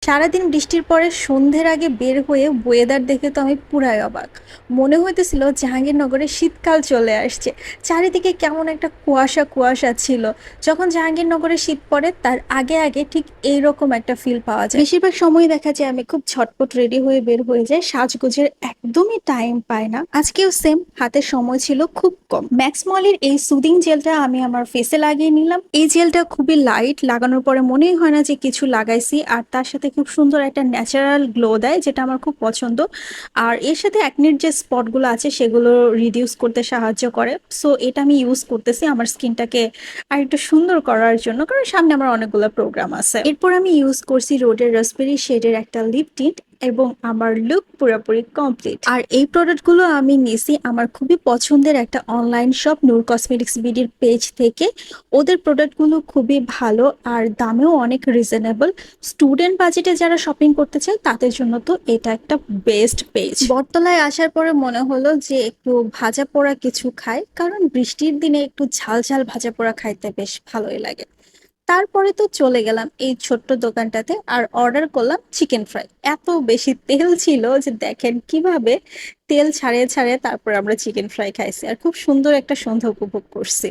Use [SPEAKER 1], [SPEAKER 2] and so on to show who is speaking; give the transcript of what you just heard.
[SPEAKER 1] সারাদিন বৃষ্টির পরে সন্ধ্যের আগে বের হয়ে ওয়েদার দেখে তো আমি পুরাই অবাক। মনে হইতেছিল জাহাঙ্গীরনগরে শীতকাল চলে আসছে। চারিদিকে কেমন একটা কুয়াশা কুয়াশা ছিল। যখন জাহাঙ্গীরনগরে শীত পড়ে তার আগে আগে ঠিক এইরকম একটা ফিল পাওয়া যায়। বেশিরভাগ সময় দেখা যায় আমি খুব ঝটপট রেডি হয়ে বের হয়ে যাই, সাজগোজের একদমই টাইম পাই না। আজকেও সেম, হাতে সময় ছিল খুব কম। ম্যাক্স মলের এই সুদিং জেলটা আমি আমার ফেসে লাগিয়ে নিলাম। এই জেলটা খুবই লাইট, লাগানোর পরে মনেই হয় না যে কিছু লাগাইছি, আর তার সাথে খুব সুন্দর একটা ন্যাচারাল গ্লো দেয়, যেটা আমার খুব পছন্দ। আর এর সাথে অ্যাকনির যে স্পটগুলো আছে সেগুলো রিডিউস করতে সাহায্য করে। সো এটা আমি ইউজ করতেছি আমার স্কিনটাকে আর একটু সুন্দর করার জন্য, কারণ সামনে আমার অনেকগুলো প্রোগ্রাম আছে। এরপর আমি ইউজ করছি রোডের রাসবেরি শেডের একটা লিপ টিন্ট, এবং আমার লুক পুরোপুরি কমপ্লিট। আর এই প্রোডাক্টগুলো আমি নিছি আমার খুবই পছন্দের একটা অনলাইন শপ নূর কসমেটিক্স বিডির পেজ থেকে। ওদের প্রোডাক্টগুলো খুবই ভালো আর দামেও অনেক রিজনেবল। স্টুডেন্ট বাজেটে যারা শপিং করতে চায় তাদের জন্য তো এটা একটা বেস্ট পেজ। বটতলায় আসার পরে মনে হলো যে একটু ভাজা পোড়া কিছু খাই, কারণ বৃষ্টির দিনে একটু ঝাল ঝাল ভাজা পোড়া খাইতে বেশ ভালোই লাগে। তারপরে তো চলে গেলাম এই ছোট্ট দোকানটাতে আর অর্ডার করলাম চিকেন ফ্রাই। এত বেশি তেল ছিল যে দেখেন কিভাবে তেল ছাড়িয়ে ছাড়িয়ে তারপর আমরা চিকেন ফ্রাই খাইছি আর খুব সুন্দর একটা সন্ধ্যা উপভোগ করছি।